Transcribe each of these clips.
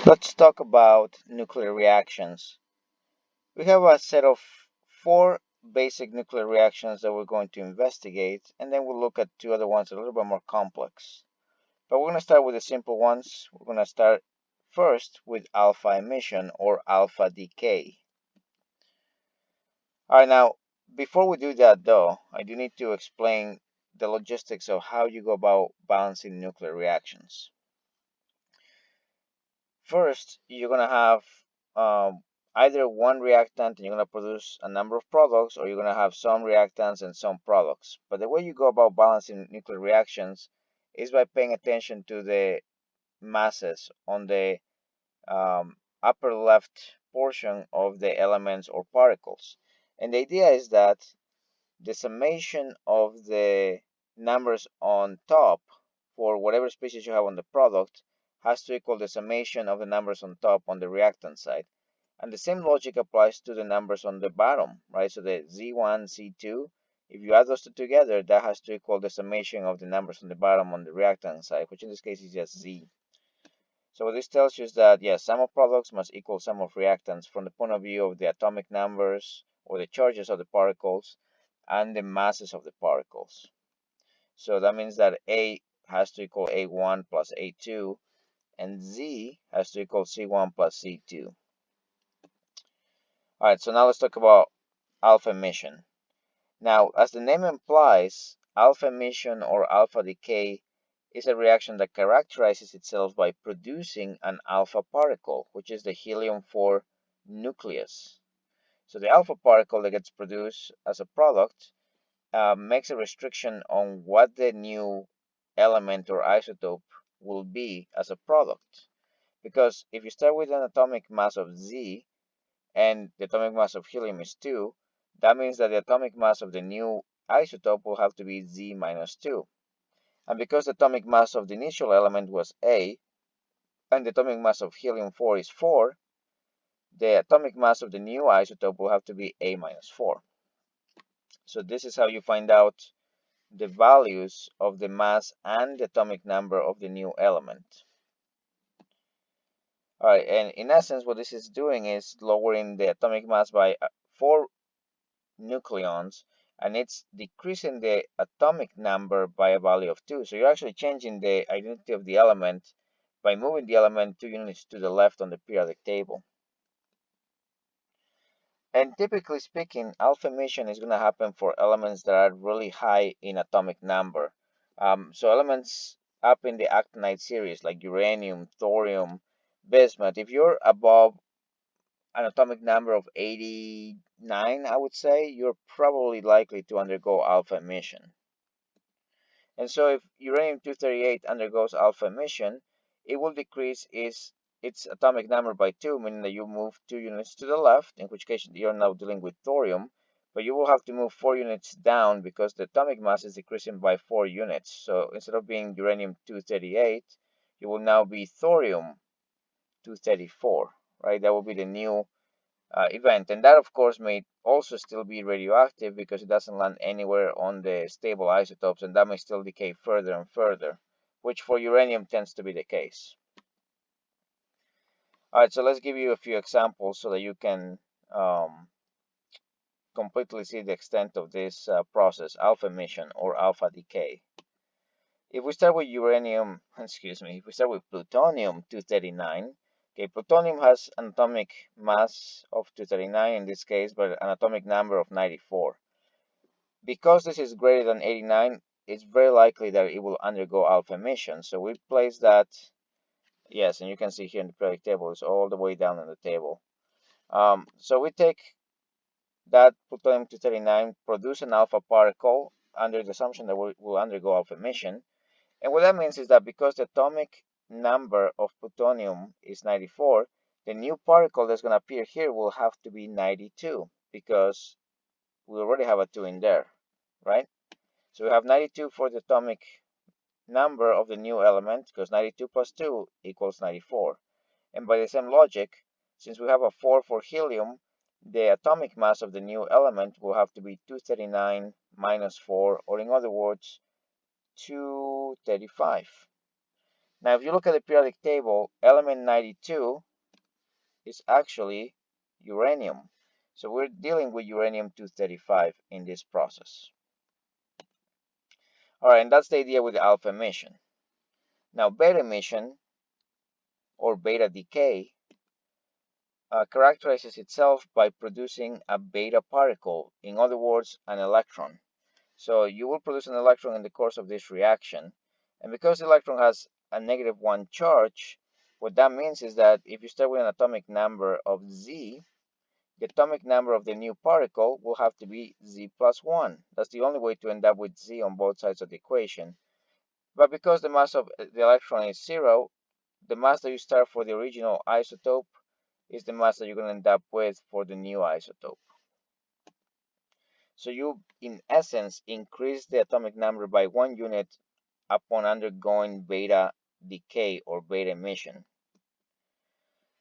Let's talk about nuclear reactions. We have a set of four basic nuclear reactions that we're going to investigate, and then we'll look at two other ones a little bit more complex. But we're going to start with the simple ones. We're going to start first with alpha emission or alpha decay. All right, now, before we do that though, I do need to explain the logistics of how you go about balancing nuclear reactions. First, you're going to have either one reactant and you're going to produce a number of products, or you're going to have some reactants and some products. But the way you go about balancing nuclear reactions is by paying attention to the masses on the upper left portion of the elements or particles. And the idea is that the summation of the numbers on top for whatever species you have on the product has to equal the summation of the numbers on top on the reactant side. And the same logic applies to the numbers on the bottom, right? So the Z1, Z2, if you add those two together, that has to equal the summation of the numbers on the bottom on the reactant side, which in this case is just Z. So what this tells you is that, yes, sum of products must equal sum of reactants from the point of view of the atomic numbers or the charges of the particles and the masses of the particles. So that means that A has to equal A1 plus A2, and Z has to equal C1 plus C2. All right, so now let's talk about alpha emission. Now, as the name implies, alpha emission or alpha decay is a reaction that characterizes itself by producing an alpha particle, which is the helium-4 nucleus. So the alpha particle that gets produced as a product makes a restriction on what the new element or isotope will be as a product. Because if you start with an atomic mass of Z and the atomic mass of helium is 2, that means that the atomic mass of the new isotope will have to be Z minus 2. And because the atomic mass of the initial element was A, and the atomic mass of helium-4 is 4, the atomic mass of the new isotope will have to be A minus 4. So this is how you find out the values of the mass and the atomic number of the new element. All right, and in essence, what this is doing is lowering the atomic mass by 4 nucleons, and it's decreasing the atomic number by a value of 2. So you're actually changing the identity of the element by moving the element 2 units to the left on the periodic table. And typically speaking, alpha emission is going to happen for elements that are really high in atomic number. So elements up in the actinide series like uranium, thorium, bismuth, if you're above an atomic number of 89, I would say, you're probably likely to undergo alpha emission. And so if uranium-238 undergoes alpha emission, it will decrease its atomic number by 2, meaning that you move 2 units to the left, in which case you're now dealing with thorium, but you will have to move 4 units down because the atomic mass is decreasing by 4 units. So instead of being uranium-238, you will now be thorium-234, right? That will be the new event. And that, of course, may also still be radioactive because it doesn't land anywhere on the stable isotopes, and that may still decay further and further, which for uranium tends to be the case. All right, so let's give you a few examples so that you can completely see the extent of this process, alpha emission or alpha decay. If we start with if we start with plutonium-239, okay, plutonium has an atomic mass of 239 in this case, but an atomic number of 94. Because this is greater than 89, it's very likely that it will undergo alpha emission. So we place that, yes, and you can see here in the periodic table, it's all the way down in the table. So we take that plutonium-239, produce an alpha particle under the assumption that we will undergo alpha emission. And what that means is that because the atomic number of plutonium is 94, the new particle that's going to appear here will have to be 92 because we already have a 2 in there, right? So we have 92 for the atomic number of the new element because 92 plus 2 equals 94. And by the same logic, since we have a 4 for helium, the atomic mass of the new element will have to be 239 minus 4, or in other words, 235. Now, if you look at the periodic table, element 92 is actually uranium. So we're dealing with uranium-235 in this process. All right, and that's the idea with the alpha emission. Now, beta emission or beta decay characterizes itself by producing a beta particle, in other words, an electron. So you will produce an electron in the course of this reaction. And because the electron has a -1 charge, what that means is that if you start with an atomic number of Z, the atomic number of the new particle will have to be Z plus 1. That's the only way to end up with Z on both sides of the equation. But because the mass of the electron is 0, the mass that you start for the original isotope is the mass that you're going to end up with for the new isotope. So you, in essence, increase the atomic number by 1 unit upon undergoing beta decay or beta emission.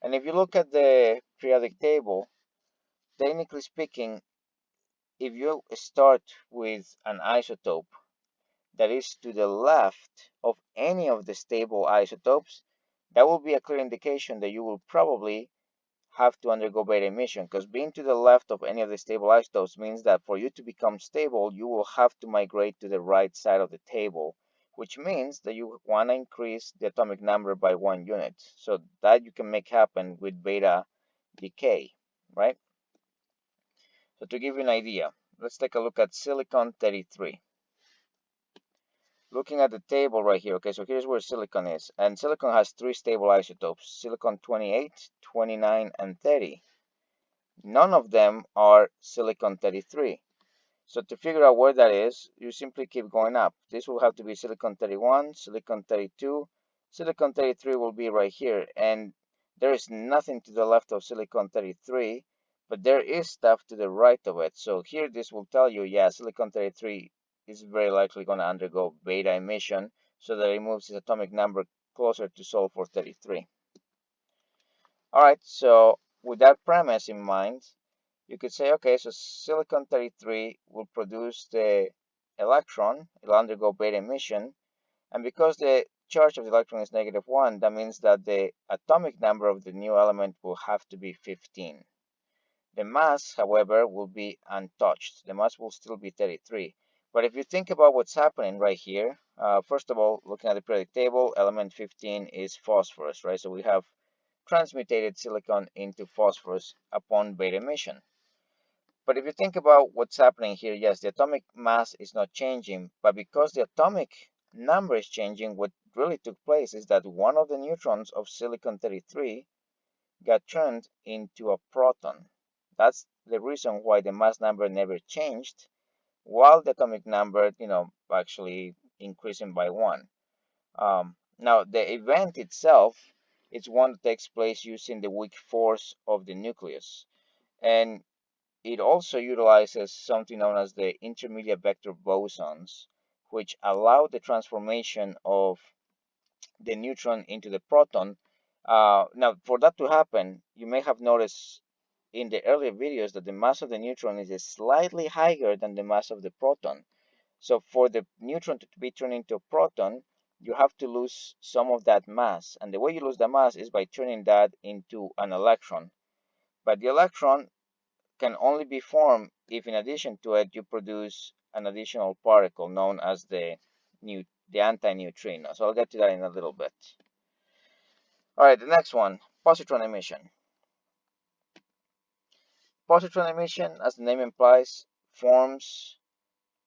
And if you look at the periodic table, technically speaking, if you start with an isotope that is to the left of any of the stable isotopes, that will be a clear indication that you will probably have to undergo beta emission, because being to the left of any of the stable isotopes means that for you to become stable, you will have to migrate to the right side of the table, which means that you want to increase the atomic number by 1 unit. So that you can make happen with beta decay, right? So to give you an idea, let's take a look at silicon 33. Looking at the table right here, okay, so here's where silicon is. And silicon has 3 stable isotopes, silicon 28, 29, and 30. None of them are silicon 33. So to figure out where that is, you simply keep going up. This will have to be silicon 31, silicon 32, silicon 33 will be right here. And there is nothing to the left of silicon 33, but there is stuff to the right of it. So here this will tell you, yeah, silicon 33 is very likely going to undergo beta emission, so that it moves its atomic number closer to sulfur 33. All right, so with that premise in mind, you could say, okay, so silicon 33 will produce the electron, it'll undergo beta emission, and because the charge of the electron is -1, that means that the atomic number of the new element will have to be 15. The mass, however, will be untouched. The mass will still be 33. But if you think about what's happening right here, first of all, looking at the periodic table, element 15 is phosphorus, right? So we have transmutated silicon into phosphorus upon beta emission. But if you think about what's happening here, yes, the atomic mass is not changing, but because the atomic number is changing, what really took place is that one of the neutrons of silicon 33 got turned into a proton. That's the reason why the mass number never changed, while the atomic number, actually increasing by 1. Now, the event itself is one that takes place using the weak force of the nucleus. And it also utilizes something known as the intermediate vector bosons, which allow the transformation of the neutron into the proton. Now, for that to happen, you may have noticed in the earlier videos that the mass of the neutron is slightly higher than the mass of the proton. So for the neutron to be turned into a proton, you have to lose some of that mass. And the way you lose the mass is by turning that into an electron. But the electron can only be formed if, in addition to it, you produce an additional particle known as the antineutrino. So I'll get to that in a little bit. All right, the next one, positron emission. Positron emission, as the name implies, forms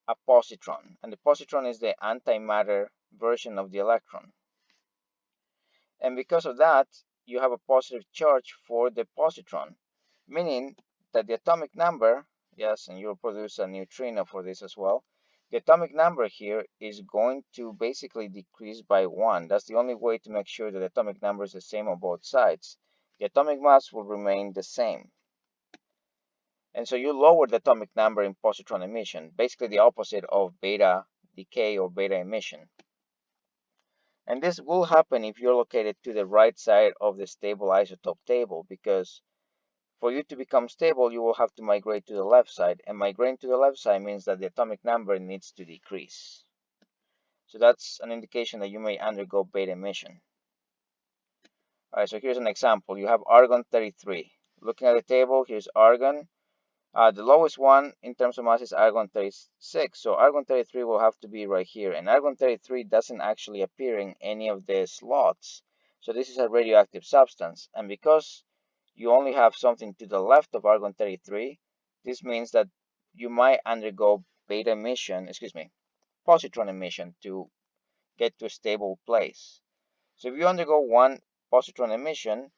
a positron, and the positron is the antimatter version of the electron. And because of that, you have a positive charge for the positron, meaning that the atomic number, yes, and you'll produce a neutrino for this as well, the atomic number here is going to basically decrease by 1. That's the only way to make sure that the atomic number is the same on both sides. The atomic mass will remain the same. And so you lower the atomic number in positron emission, basically the opposite of beta decay or beta emission. And this will happen if you're located to the right side of the stable isotope table, because for you to become stable, you will have to migrate to the left side. And migrating to the left side means that the atomic number needs to decrease. So that's an indication that you may undergo beta emission. All right, so here's an example. You have argon 33. Looking at the table, here's argon. The lowest one in terms of mass is argon 36. So argon 33 will have to be right here. And argon 33 doesn't actually appear in any of the slots. So this is a radioactive substance. And because you only have something to the left of argon 33, this means that you might undergo beta emission, positron emission to get to a stable place. So if you undergo one positron emission,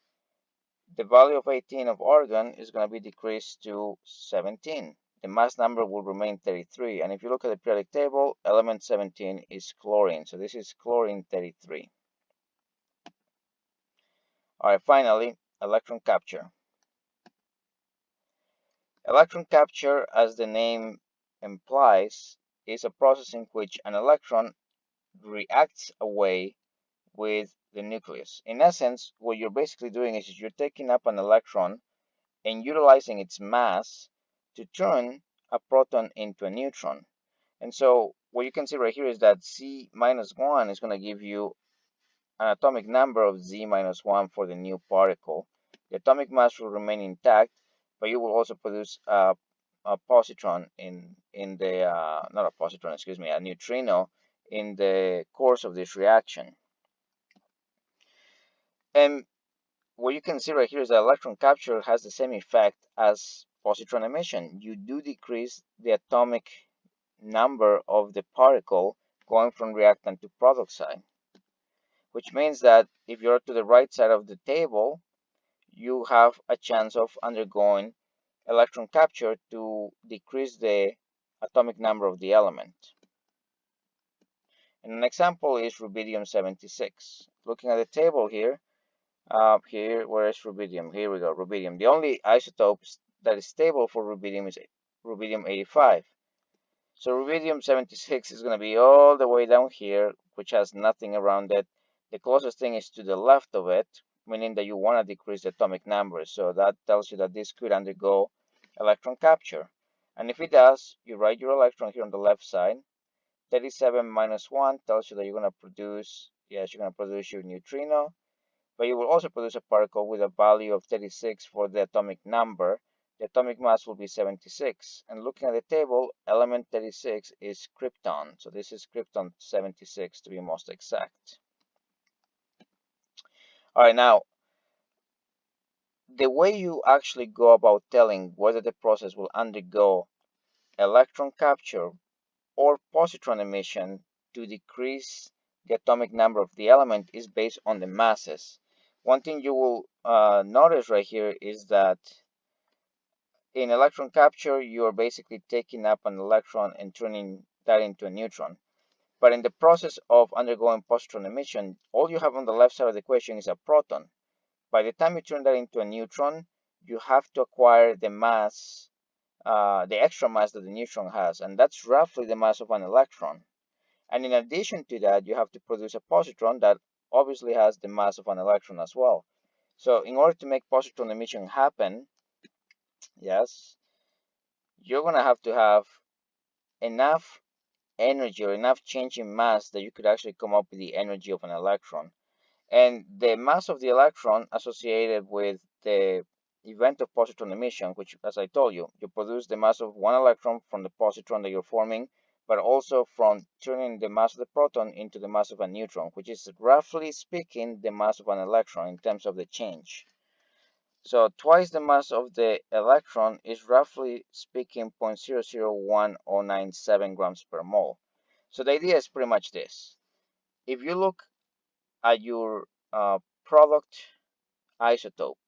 the value of 18 of argon is going to be decreased to 17. The mass number will remain 33. And if you look at the periodic table, element 17 is chlorine. So this is chlorine 33. All right, finally, electron capture. Electron capture, as the name implies, is a process in which an electron reacts away with the nucleus. In essence, what you're basically doing is you're taking up an electron and utilizing its mass to turn a proton into a neutron. And so what you can see right here is that Z minus 1 is going to give you an atomic number of Z minus 1 for the new particle. The atomic mass will remain intact, but you will also produce a positron in the, not a positron, excuse me, a neutrino in the course of this reaction. And what you can see right here is that electron capture has the same effect as positron emission. You do decrease the atomic number of the particle going from reactant to product side, which means that if you're to the right side of the table, you have a chance of undergoing electron capture to decrease the atomic number of the element. And an example is rubidium 76. Looking at the table here, where is rubidium? Here we go, rubidium. The only isotope that is stable for rubidium is rubidium 85. So rubidium 76 is going to be all the way down here, which has nothing around it. The closest thing is to the left of it, meaning that you want to decrease the atomic number. So that tells you that this could undergo electron capture. And if it does, you write your electron here on the left side. 37 minus 1 tells you that you're going to produce, yes, you're going to produce your neutrino. But you will also produce a particle with a value of 36 for the atomic number. The atomic mass will be 76. And looking at the table, element 36 is krypton. So this is krypton 76 to be most exact. All right, now, the way you actually go about telling whether the process will undergo electron capture or positron emission to decrease the atomic number of the element is based on the masses. One thing you will notice right here is that in electron capture, you are basically taking up an electron and turning that into a neutron. But in the process of undergoing positron emission, all you have on the left side of the equation is a proton. By the time you turn that into a neutron, you have to acquire the mass, the extra mass that the neutron has, and that's roughly the mass of an electron. And in addition to that, you have to produce a positron that obviously has the mass of an electron as well. So in order to make positron emission happen, yes, you're going to have enough energy or enough change in mass that you could actually come up with the energy of an electron. And the mass of the electron associated with the event of positron emission, which, as I told you, you produce the mass of one electron from the positron that you're forming, but also from turning the mass of the proton into the mass of a neutron, which is roughly speaking the mass of an electron in terms of the change. So twice the mass of the electron is roughly speaking 0.001097 grams per mole. So the idea is pretty much this. If you look at your product isotope,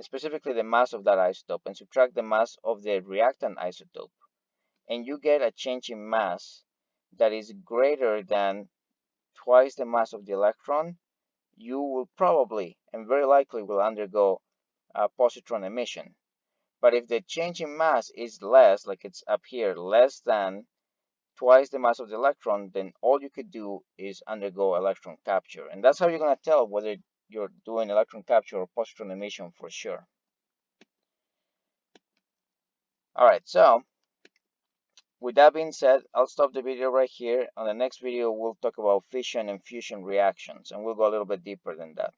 specifically the mass of that isotope, and subtract the mass of the reactant isotope, and you get a change in mass that is greater than twice the mass of the electron, you will probably and very likely will undergo positron emission. But if the change in mass is less, like it's up here, less than twice the mass of the electron, then all you could do is undergo electron capture. And that's how you're going to tell whether you're doing electron capture or positron emission for sure. All right, so with that being said, I'll stop the video right here. On the next video, we'll talk about fission and fusion reactions, and we'll go a little bit deeper than that.